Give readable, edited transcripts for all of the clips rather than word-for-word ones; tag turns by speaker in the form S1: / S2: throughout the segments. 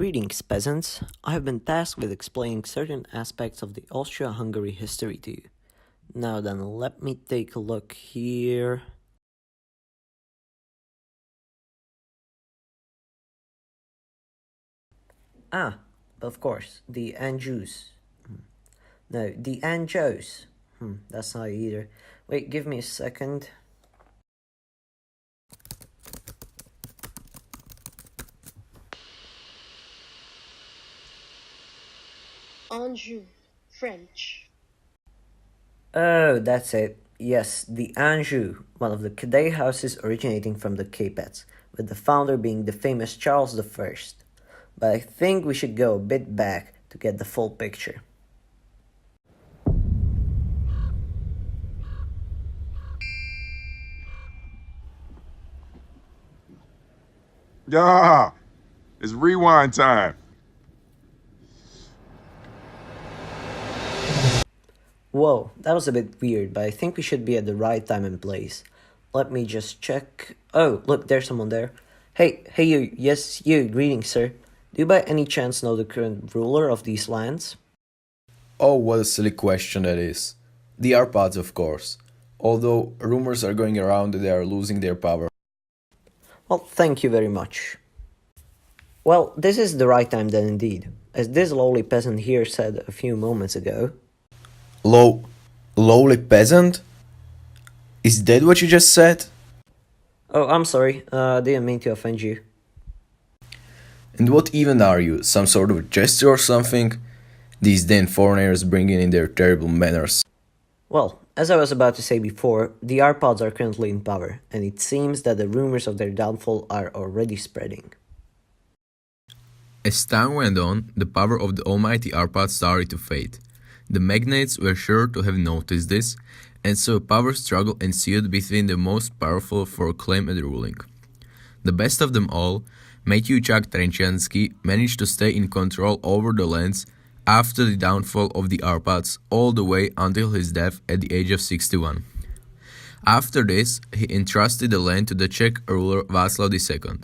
S1: Greetings, peasants. I have been tasked with explaining certain aspects of the Austria-Hungary history to you. Now then, let me take a look here. Ah, of course, the Anjous. No, the Anjous. That's not either. Wait, give me a second.
S2: Anjou, French.
S1: Oh, that's it. Yes, the Anjou, one of the cadet houses originating from the Capets, with the founder being the famous Charles I. But I think we should go a bit back to get the full picture.
S3: Yeah, it's rewind time.
S1: Whoa, that was a bit weird, but I think we should be at the right time and place. Let me just check. Oh, look, there's someone there. Hey you, yes, you, greetings, sir. Do you by any chance know the current ruler of these lands?
S4: Oh, what a silly question that is. The Arpads, of course. Although rumors are going around that they are losing their power.
S1: Well, thank you very much. Well, this is the right time then indeed. As this lowly peasant here said a few moments ago.
S4: Lowly peasant? Is that what you just said?
S1: Oh, I'm sorry, didn't mean to offend you.
S4: And what even are you? Some sort of jester or something? These damn foreigners bringing in their terrible manners.
S1: Well, as I was about to say before, the Arpads are currently in power, and it seems that the rumors of their downfall are already spreading.
S4: As time went on, the power of the almighty Arpad started to fade. The magnates were sure to have noticed this, and so a power struggle ensued between the most powerful for claim and ruling. The best of them all, Maciejczak Trencianski, managed to stay in control over the lands after the downfall of the Arpads all the way until his death at the age of 61. After this, he entrusted the land to the Czech ruler Václav II,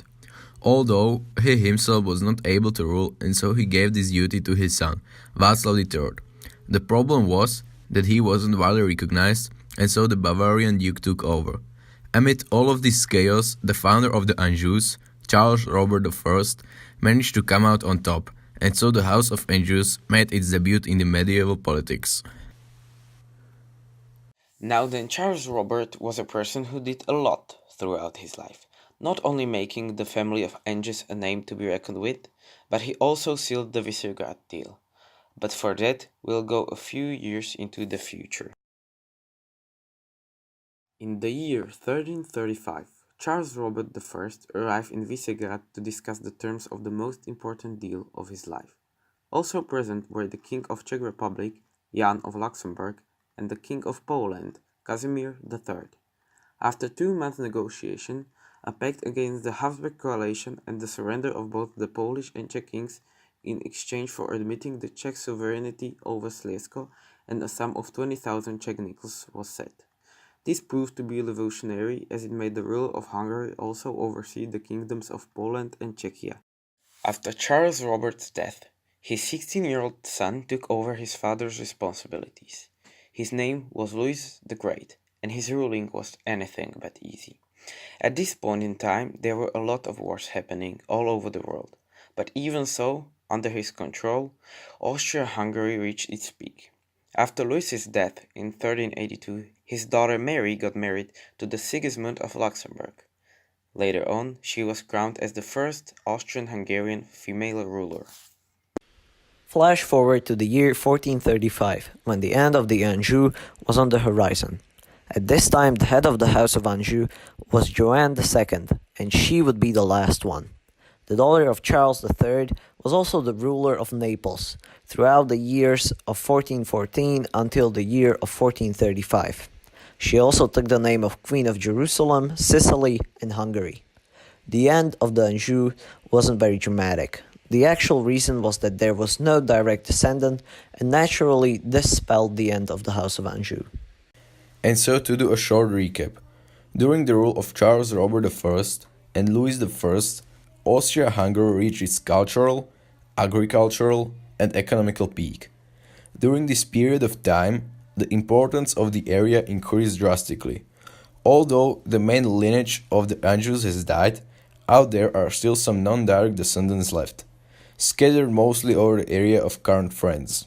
S4: although he himself was not able to rule, and so he gave this duty to his son, Václav III. The problem was that he wasn't widely recognized, and so the Bavarian duke took over. Amid all of this chaos, the founder of the Anjous, Charles Robert I, managed to come out on top, and so the House of Anjous made its debut in the medieval politics.
S5: Now then, Charles Robert was a person who did a lot throughout his life, not only making the family of Anjous a name to be reckoned with, but he also sealed the Visegrad deal. But for that, we'll go a few years into the future. In the year 1335, Charles Robert I arrived in Visegrad to discuss the terms of the most important deal of his life. Also present were the King of Czech Republic, Jan of Luxembourg, and the King of Poland, Casimir III. After 2 months' negotiation, a pact against the Habsburg coalition and the surrender of both the Polish and Czech kings in exchange for admitting the Czech sovereignty over Slezsko and a sum of 20,000 Czech nickels was set. This proved to be revolutionary, as it made the ruler of Hungary also oversee the kingdoms of Poland and Czechia. After Charles Robert's death, his 16-year-old son took over his father's responsibilities. His name was Louis the Great, and his ruling was anything but easy. At this point in time, there were a lot of wars happening all over the world, but even so, under his control, Austria-Hungary reached its peak. After Louis's death in 1382, his daughter Mary got married to the Sigismund of Luxembourg. Later on, she was crowned as the first Austrian-Hungarian female ruler.
S1: Flash forward to the year 1435, when the end of the Anjou was on the horizon. At this time, the head of the House of Anjou was Joanne II, and she would be the last one. The daughter of Charles III was also the ruler of Naples throughout the years of 1414 until the year of 1435. She also took the name of Queen of Jerusalem, Sicily, and Hungary. The end of the Anjou wasn't very dramatic. The actual reason was that there was no direct descendant, and naturally this spelled the end of the House of Anjou.
S4: And so to do a short recap, during the rule of Charles Robert I and Louis I, Austria-Hungary reached its cultural, agricultural, and economical peak. During this period of time, the importance of the area increased drastically. Although the main lineage of the Anjous has died, out there are still some non-direct descendants left, scattered mostly over the area of current France.